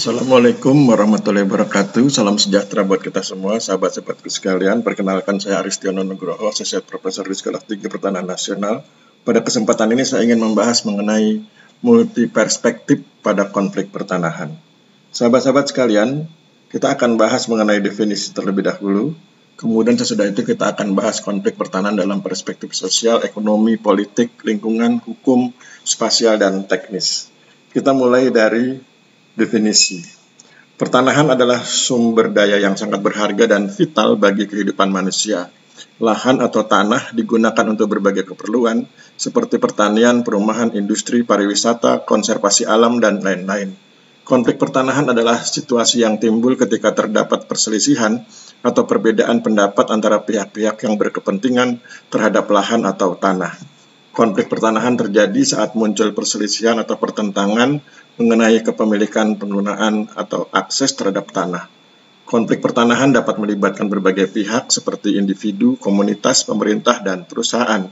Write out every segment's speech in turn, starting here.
Assalamualaikum warahmatullahi wabarakatuh. Salam sejahtera buat kita semua, sahabat-sahabatku sekalian. Perkenalkan, saya Aristiono Nugroho, Associate Professor di Sekolah Tinggi Pertanahan Nasional. Pada kesempatan ini saya ingin membahas mengenai multi perspektif pada konflik pertanahan. Sahabat-sahabat sekalian, kita akan bahas mengenai definisi terlebih dahulu. Kemudian sesudah itu kita akan bahas konflik pertanahan dalam perspektif sosial, ekonomi, politik, lingkungan, hukum, spasial, dan teknis. Kita mulai dari definisi. Pertanahan adalah sumber daya yang sangat berharga dan vital bagi kehidupan manusia. Lahan atau tanah digunakan untuk berbagai keperluan, seperti pertanian, perumahan, industri, pariwisata, konservasi alam, dan lain-lain. Konflik pertanahan adalah situasi yang timbul ketika terdapat perselisihan atau perbedaan pendapat antara pihak-pihak yang berkepentingan terhadap lahan atau tanah. Konflik pertanahan terjadi saat muncul perselisihan atau pertentangan mengenai kepemilikan, penggunaan, atau akses terhadap tanah. Konflik pertanahan dapat melibatkan berbagai pihak seperti individu, komunitas, pemerintah, dan perusahaan.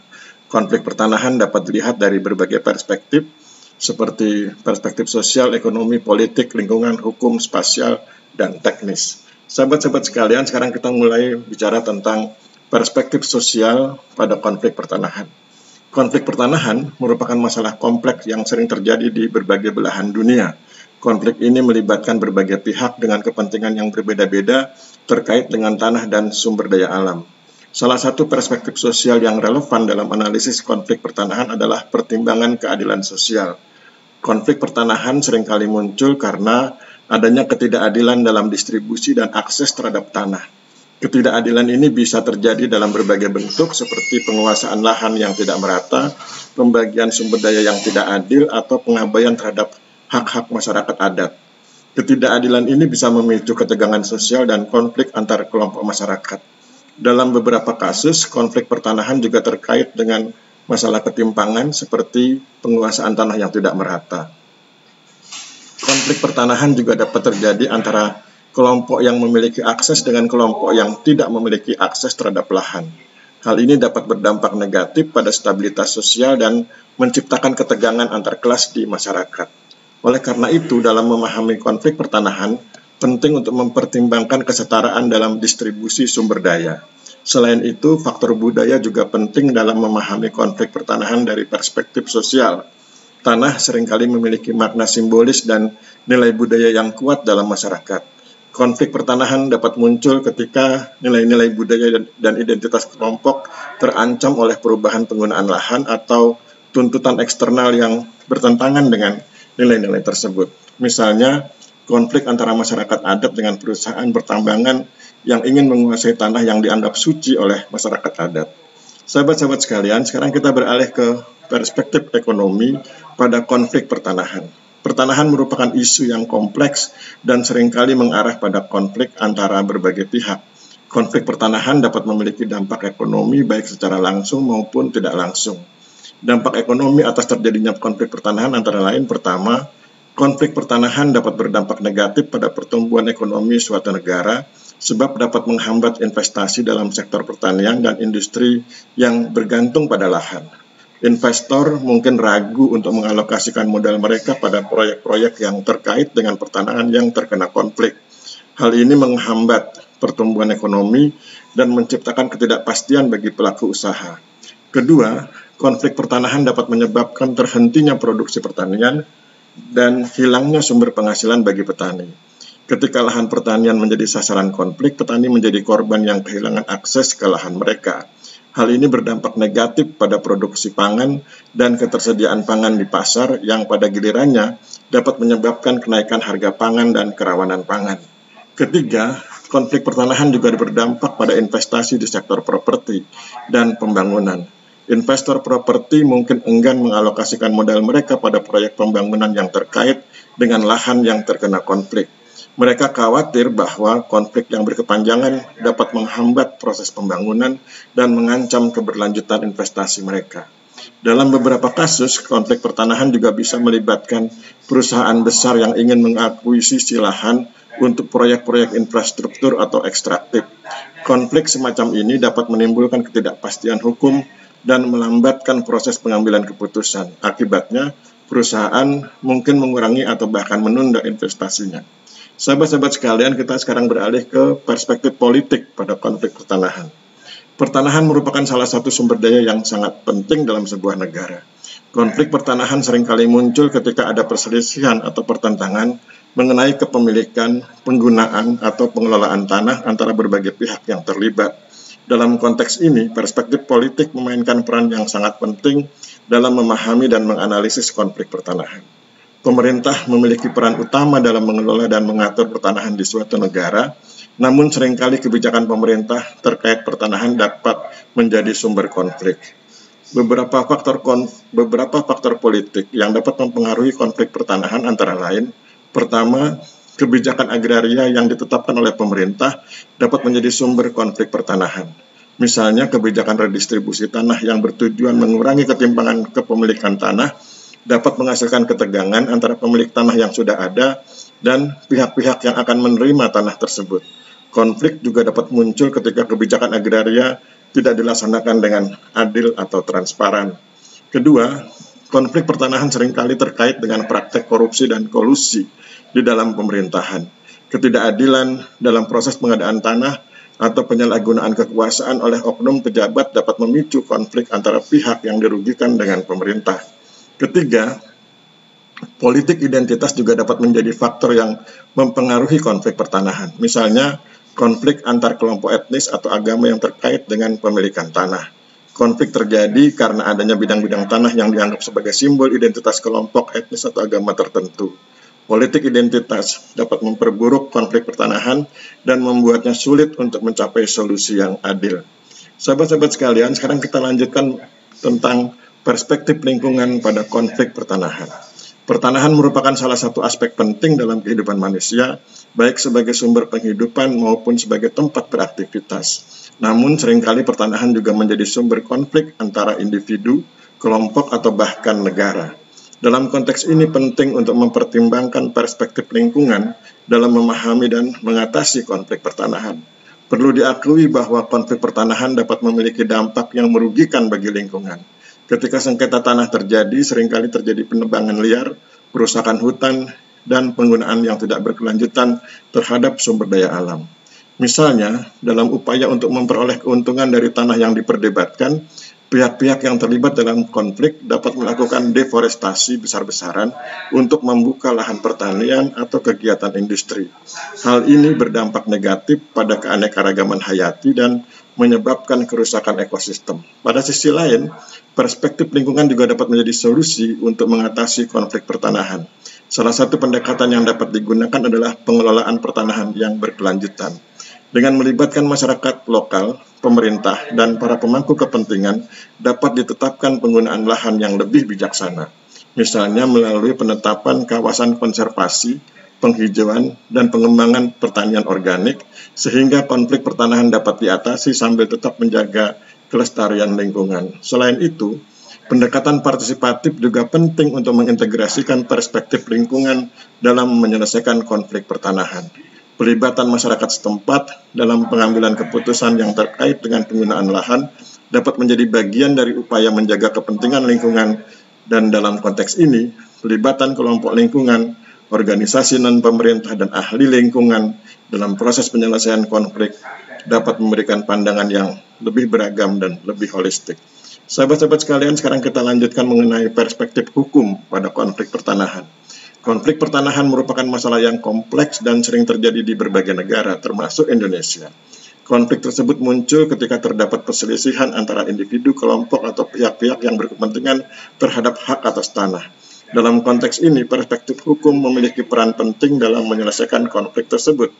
Konflik pertanahan dapat dilihat dari berbagai perspektif, seperti perspektif sosial, ekonomi, politik, lingkungan, hukum, spasial, dan teknis. Sahabat-sahabat sekalian, sekarang kita mulai bicara tentang perspektif sosial pada konflik pertanahan. Konflik pertanahan merupakan masalah kompleks yang sering terjadi di berbagai belahan dunia. Konflik ini melibatkan berbagai pihak dengan kepentingan yang berbeda-beda terkait dengan tanah dan sumber daya alam. Salah satu perspektif sosial yang relevan dalam analisis konflik pertanahan adalah pertimbangan keadilan sosial. Konflik pertanahan seringkali muncul karena adanya ketidakadilan dalam distribusi dan akses terhadap tanah. Ketidakadilan ini bisa terjadi dalam berbagai bentuk seperti penguasaan lahan yang tidak merata, pembagian sumber daya yang tidak adil, atau pengabaian terhadap hak-hak masyarakat adat. Ketidakadilan ini bisa memicu ketegangan sosial dan konflik antar kelompok masyarakat. Dalam beberapa kasus, konflik pertanahan juga terkait dengan masalah ketimpangan seperti penguasaan tanah yang tidak merata. Konflik pertanahan juga dapat terjadi antara kelompok yang memiliki akses dengan kelompok yang tidak memiliki akses terhadap lahan. Hal ini dapat berdampak negatif pada stabilitas sosial dan menciptakan ketegangan antar kelas di masyarakat. Oleh karena itu, dalam memahami konflik pertanahan, penting untuk mempertimbangkan kesetaraan dalam distribusi sumber daya. Selain itu, faktor budaya juga penting dalam memahami konflik pertanahan dari perspektif sosial. Tanah seringkali memiliki makna simbolis dan nilai budaya yang kuat dalam masyarakat. Konflik pertanahan dapat muncul ketika nilai-nilai budaya dan identitas kelompok terancam oleh perubahan penggunaan lahan atau tuntutan eksternal yang bertentangan dengan nilai-nilai tersebut. Misalnya, konflik antara masyarakat adat dengan perusahaan pertambangan yang ingin menguasai tanah yang dianggap suci oleh masyarakat adat. Sahabat-sahabat sekalian, sekarang kita beralih ke perspektif ekonomi pada konflik pertanahan. Pertanahan merupakan isu yang kompleks dan seringkali mengarah pada konflik antara berbagai pihak. Konflik pertanahan dapat memiliki dampak ekonomi baik secara langsung maupun tidak langsung. Dampak ekonomi atas terjadinya konflik pertanahan antara lain, pertama, konflik pertanahan dapat berdampak negatif pada pertumbuhan ekonomi suatu negara sebab dapat menghambat investasi dalam sektor pertanian dan industri yang bergantung pada lahan. Investor mungkin ragu untuk mengalokasikan modal mereka pada proyek-proyek yang terkait dengan pertanahan yang terkena konflik. Hal ini menghambat pertumbuhan ekonomi dan menciptakan ketidakpastian bagi pelaku usaha. Kedua, konflik pertanahan dapat menyebabkan terhentinya produksi pertanian dan hilangnya sumber penghasilan bagi petani. Ketika lahan pertanian menjadi sasaran konflik, petani menjadi korban yang kehilangan akses ke lahan mereka. Hal ini berdampak negatif pada produksi pangan dan ketersediaan pangan di pasar yang pada gilirannya dapat menyebabkan kenaikan harga pangan dan kerawanan pangan. Ketiga, konflik pertanahan juga berdampak pada investasi di sektor properti dan pembangunan. Investor properti mungkin enggan mengalokasikan modal mereka pada proyek pembangunan yang terkait dengan lahan yang terkena konflik. Mereka khawatir bahwa konflik yang berkepanjangan dapat menghambat proses pembangunan dan mengancam keberlanjutan investasi mereka. Dalam beberapa kasus, konflik pertanahan juga bisa melibatkan perusahaan besar yang ingin mengakuisisi lahan untuk proyek-proyek infrastruktur atau ekstraktif. Konflik semacam ini dapat menimbulkan ketidakpastian hukum dan melambatkan proses pengambilan keputusan. Akibatnya, perusahaan mungkin mengurangi atau bahkan menunda investasinya. Sahabat-sahabat sekalian, kita sekarang beralih ke perspektif politik pada konflik pertanahan. Pertanahan merupakan salah satu sumber daya yang sangat penting dalam sebuah negara. Konflik pertanahan seringkali muncul ketika ada perselisihan atau pertentangan mengenai kepemilikan, penggunaan, atau pengelolaan tanah antara berbagai pihak yang terlibat. Dalam konteks ini, perspektif politik memainkan peran yang sangat penting dalam memahami dan menganalisis konflik pertanahan. Pemerintah memiliki peran utama dalam mengelola dan mengatur pertanahan di suatu negara, namun seringkali kebijakan pemerintah terkait pertanahan dapat menjadi sumber konflik. Beberapa faktor politik yang dapat mempengaruhi konflik pertanahan antara lain, pertama, kebijakan agraria yang ditetapkan oleh pemerintah dapat menjadi sumber konflik pertanahan. Misalnya, kebijakan redistribusi tanah yang bertujuan mengurangi ketimpangan kepemilikan tanah dapat menghasilkan ketegangan antara pemilik tanah yang sudah ada dan pihak-pihak yang akan menerima tanah tersebut. Konflik juga dapat muncul ketika kebijakan agraria tidak dilaksanakan dengan adil atau transparan. Kedua, konflik pertanahan seringkali terkait dengan praktek korupsi dan kolusi di dalam pemerintahan. Ketidakadilan dalam proses pengadaan tanah atau penyalahgunaan kekuasaan oleh oknum pejabat dapat memicu konflik antara pihak yang dirugikan dengan pemerintah. Ketiga, politik identitas juga dapat menjadi faktor yang mempengaruhi konflik pertanahan. Misalnya, konflik antar kelompok etnis atau agama yang terkait dengan pemilikan tanah. Konflik terjadi karena adanya bidang-bidang tanah yang dianggap sebagai simbol identitas kelompok etnis atau agama tertentu. Politik identitas dapat memperburuk konflik pertanahan dan membuatnya sulit untuk mencapai solusi yang adil. Sahabat-sahabat sekalian, sekarang kita lanjutkan tentang perspektif lingkungan pada konflik pertanahan. Pertanahan merupakan salah satu aspek penting dalam kehidupan manusia, baik sebagai sumber penghidupan maupun sebagai tempat beraktivitas. Namun seringkali pertanahan juga menjadi sumber konflik antara individu, kelompok, atau bahkan negara. Dalam konteks ini penting untuk mempertimbangkan perspektif lingkungan dalam memahami dan mengatasi konflik pertanahan. Perlu diakui bahwa konflik pertanahan dapat memiliki dampak yang merugikan bagi lingkungan. Ketika sengketa tanah terjadi, seringkali terjadi penebangan liar, perusakan hutan, dan penggunaan yang tidak berkelanjutan terhadap sumber daya alam. Misalnya, dalam upaya untuk memperoleh keuntungan dari tanah yang diperdebatkan, pihak-pihak yang terlibat dalam konflik dapat melakukan deforestasi besar-besaran untuk membuka lahan pertanian atau kegiatan industri. Hal ini berdampak negatif pada keanekaragaman hayati dan menyebabkan kerusakan ekosistem. Pada sisi lain, perspektif lingkungan juga dapat menjadi solusi untuk mengatasi konflik pertanahan. Salah satu pendekatan yang dapat digunakan adalah pengelolaan pertanahan yang berkelanjutan. Dengan melibatkan masyarakat lokal, pemerintah, dan para pemangku kepentingan, dapat ditetapkan penggunaan lahan yang lebih bijaksana. Misalnya melalui penetapan kawasan konservasi, penghijauan, dan pengembangan pertanian organik, sehingga konflik pertanahan dapat diatasi sambil tetap menjaga kelestarian lingkungan. Selain itu, pendekatan partisipatif juga penting untuk mengintegrasikan perspektif lingkungan dalam menyelesaikan konflik pertanahan. Pelibatan masyarakat setempat dalam pengambilan keputusan yang terkait dengan penggunaan lahan dapat menjadi bagian dari upaya menjaga kepentingan lingkungan, dan dalam konteks ini, pelibatan kelompok lingkungan, organisasi non-pemerintah, dan ahli lingkungan dalam proses penyelesaian konflik dapat memberikan pandangan yang lebih beragam dan lebih holistik. Sahabat-sahabat sekalian, sekarang kita lanjutkan mengenai perspektif hukum pada konflik pertanahan. Konflik pertanahan merupakan masalah yang kompleks dan sering terjadi di berbagai negara, termasuk Indonesia. Konflik tersebut muncul ketika terdapat perselisihan antara individu, kelompok, atau pihak-pihak yang berkepentingan terhadap hak atas tanah. Dalam konteks ini, perspektif hukum memiliki peran penting dalam menyelesaikan konflik tersebut.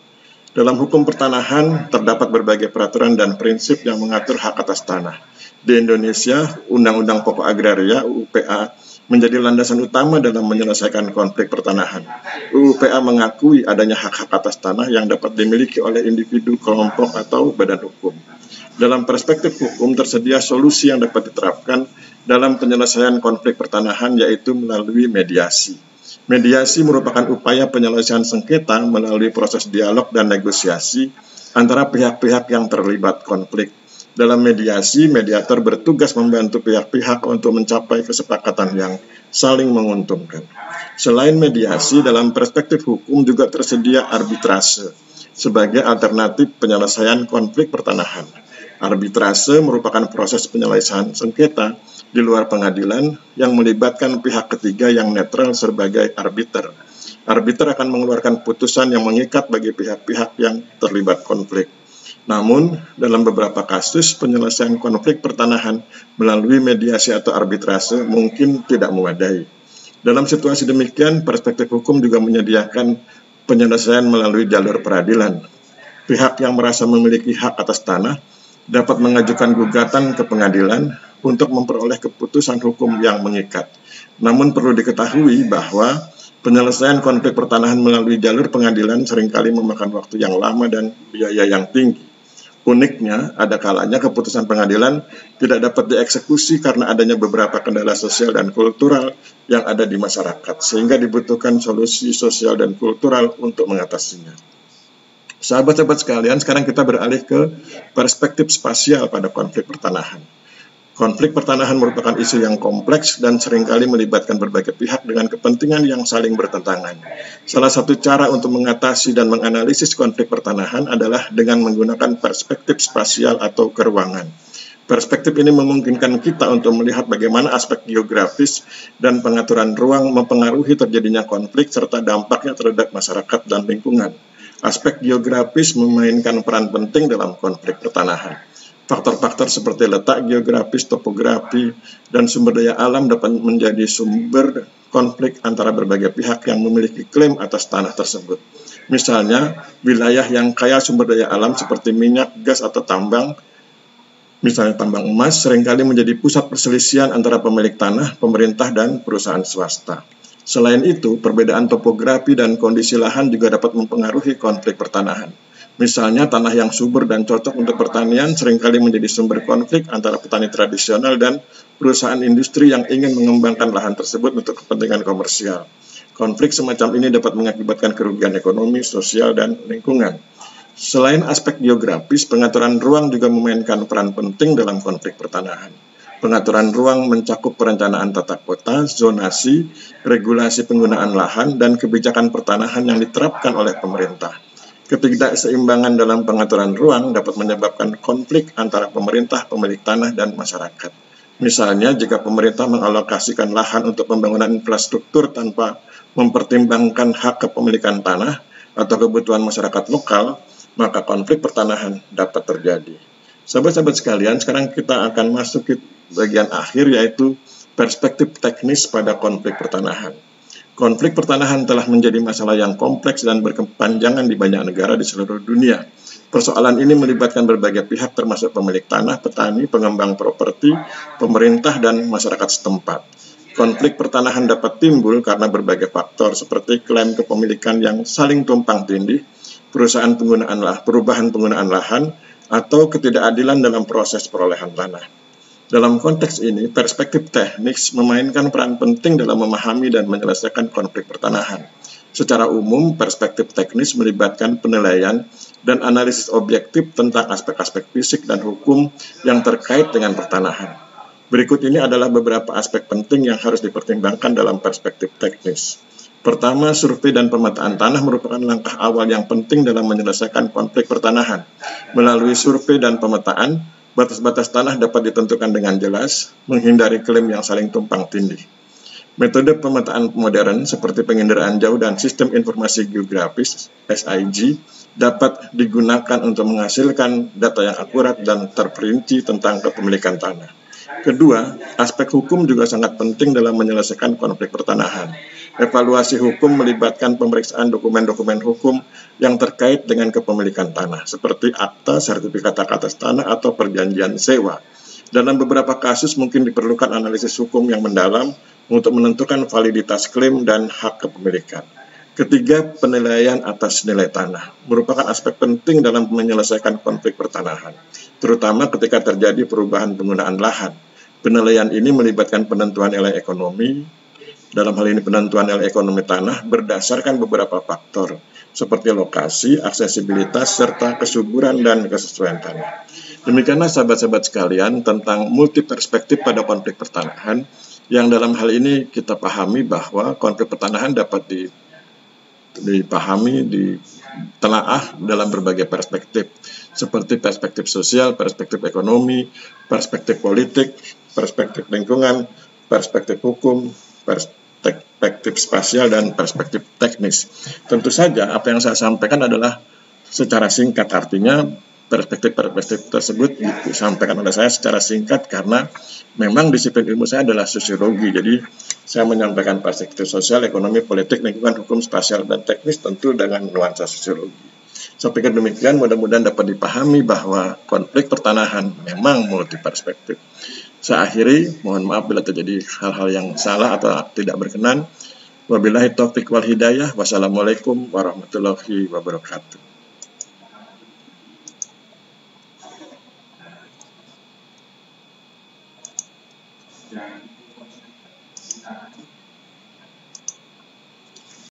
Dalam hukum pertanahan, terdapat berbagai peraturan dan prinsip yang mengatur hak atas tanah. Di Indonesia, Undang-Undang Pokok Agraria (UPA) menjadi landasan utama dalam menyelesaikan konflik pertanahan. UPA mengakui adanya hak-hak atas tanah yang dapat dimiliki oleh individu, kelompok, atau badan hukum. Dalam perspektif hukum, tersedia solusi yang dapat diterapkan dalam penyelesaian konflik pertanahan, yaitu melalui mediasi. Mediasi merupakan upaya penyelesaian sengketa melalui proses dialog dan negosiasi antara pihak-pihak yang terlibat konflik. Dalam mediasi, mediator bertugas membantu pihak-pihak untuk mencapai kesepakatan yang saling menguntungkan. Selain mediasi, dalam perspektif hukum juga tersedia arbitrase sebagai alternatif penyelesaian konflik pertanahan. Arbitrase merupakan proses penyelesaian sengketa di luar pengadilan yang melibatkan pihak ketiga yang netral sebagai arbiter. Arbiter akan mengeluarkan putusan yang mengikat bagi pihak-pihak yang terlibat konflik. Namun, dalam beberapa kasus, penyelesaian konflik pertanahan melalui mediasi atau arbitrase mungkin tidak memadai. Dalam situasi demikian, perspektif hukum juga menyediakan penyelesaian melalui jalur peradilan. Pihak yang merasa memiliki hak atas tanah dapat mengajukan gugatan ke pengadilan untuk memperoleh keputusan hukum yang mengikat. Namun perlu diketahui bahwa penyelesaian konflik pertanahan melalui jalur pengadilan seringkali memakan waktu yang lama dan biaya yang tinggi. Uniknya, ada kalanya keputusan pengadilan tidak dapat dieksekusi karena adanya beberapa kendala sosial dan kultural yang ada di masyarakat, sehingga dibutuhkan solusi sosial dan kultural untuk mengatasinya. Sahabat-sahabat sekalian, sekarang kita beralih ke perspektif spasial pada konflik pertanahan. Konflik pertanahan merupakan isu yang kompleks dan seringkali melibatkan berbagai pihak dengan kepentingan yang saling bertentangan. Salah satu cara untuk mengatasi dan menganalisis konflik pertanahan adalah dengan menggunakan perspektif spasial atau keruangan. Perspektif ini memungkinkan kita untuk melihat bagaimana aspek geografis dan pengaturan ruang mempengaruhi terjadinya konflik serta dampaknya terhadap masyarakat dan lingkungan. Aspek geografis memainkan peran penting dalam konflik pertanahan. Faktor-faktor seperti letak geografis, topografi, dan sumber daya alam dapat menjadi sumber konflik antara berbagai pihak yang memiliki klaim atas tanah tersebut. Misalnya, wilayah yang kaya sumber daya alam seperti minyak, gas, atau tambang, misalnya tambang emas, seringkali menjadi pusat perselisihan antara pemilik tanah, pemerintah, dan perusahaan swasta. Selain itu, perbedaan topografi dan kondisi lahan juga dapat mempengaruhi konflik pertanahan. Misalnya, tanah yang subur dan cocok untuk pertanian seringkali menjadi sumber konflik antara petani tradisional dan perusahaan industri yang ingin mengembangkan lahan tersebut untuk kepentingan komersial. Konflik semacam ini dapat mengakibatkan kerugian ekonomi, sosial, dan lingkungan. Selain aspek geografis, pengaturan ruang juga memainkan peran penting dalam konflik pertanahan. Pengaturan ruang mencakup perencanaan tata kota, zonasi, regulasi penggunaan lahan, dan kebijakan pertanahan yang diterapkan oleh pemerintah. Ketidakseimbangan dalam pengaturan ruang dapat menyebabkan konflik antara pemerintah, pemilik tanah, dan masyarakat. Misalnya, jika pemerintah mengalokasikan lahan untuk pembangunan infrastruktur tanpa mempertimbangkan hak kepemilikan tanah atau kebutuhan masyarakat lokal, maka konflik pertanahan dapat terjadi. Sahabat-sahabat sekalian, sekarang kita akan masuk ke bagian akhir, yaitu perspektif teknis pada konflik pertanahan. Konflik pertanahan telah menjadi masalah yang kompleks dan berkepanjangan di banyak negara di seluruh dunia. Persoalan ini melibatkan berbagai pihak termasuk pemilik tanah, petani, pengembang properti, pemerintah, dan masyarakat setempat. Konflik pertanahan dapat timbul karena berbagai faktor seperti klaim kepemilikan yang saling tumpang tindih, perubahan penggunaan lahan, atau ketidakadilan dalam proses perolehan tanah. Dalam konteks ini, perspektif teknis memainkan peran penting dalam memahami dan menyelesaikan konflik pertanahan. Secara umum, perspektif teknis melibatkan penilaian dan analisis objektif tentang aspek-aspek fisik dan hukum yang terkait dengan pertanahan. Berikut ini adalah beberapa aspek penting yang harus dipertimbangkan dalam perspektif teknis. Pertama, survei dan pemetaan tanah merupakan langkah awal yang penting dalam menyelesaikan konflik pertanahan. Melalui survei dan pemetaan, batas-batas tanah dapat ditentukan dengan jelas, menghindari klaim yang saling tumpang tindih. Metode pemetaan modern seperti penginderaan jauh dan sistem informasi geografis (SIG) dapat digunakan untuk menghasilkan data yang akurat dan terperinci tentang kepemilikan tanah. Kedua, aspek hukum juga sangat penting dalam menyelesaikan konflik pertanahan. Evaluasi hukum melibatkan pemeriksaan dokumen-dokumen hukum yang terkait dengan kepemilikan tanah, seperti akta, sertifikat hak atas tanah, atau perjanjian sewa. Dalam beberapa kasus mungkin diperlukan analisis hukum yang mendalam untuk menentukan validitas klaim dan hak kepemilikan. Ketiga, penilaian atas nilai tanah merupakan aspek penting dalam menyelesaikan konflik pertanahan, terutama ketika terjadi perubahan penggunaan lahan. Penilaian ini melibatkan penentuan nilai ekonomi, dalam hal ini penentuan nilai ekonomi tanah berdasarkan beberapa faktor, seperti lokasi, aksesibilitas, serta kesuburan dan kesesuaian tanah. Demikianlah sahabat-sahabat sekalian tentang multi perspektif pada konflik pertanahan, yang dalam hal ini kita pahami bahwa konflik pertanahan dapat dipahami, ditelaah dalam berbagai perspektif, seperti perspektif sosial, perspektif ekonomi, perspektif politik, perspektif lingkungan, perspektif hukum, perspektif spasial, dan perspektif teknis. Tentu saja apa yang saya sampaikan adalah secara singkat, artinya perspektif-perspektif tersebut disampaikan oleh saya secara singkat karena memang disiplin ilmu saya adalah sosiologi. Jadi saya menyampaikan perspektif sosial, ekonomi, politik, lingkungan, hukum, spasial, dan teknis tentu dengan nuansa sosiologi. Saya pikir demikian, mudah-mudahan dapat dipahami bahwa konflik pertanahan memang multi perspektif. Saya akhiri, mohon maaf bila terjadi hal-hal yang salah atau tidak berkenan. Wabillahi taufiq wal hidayah. Wassalamualaikum warahmatullahi wabarakatuh.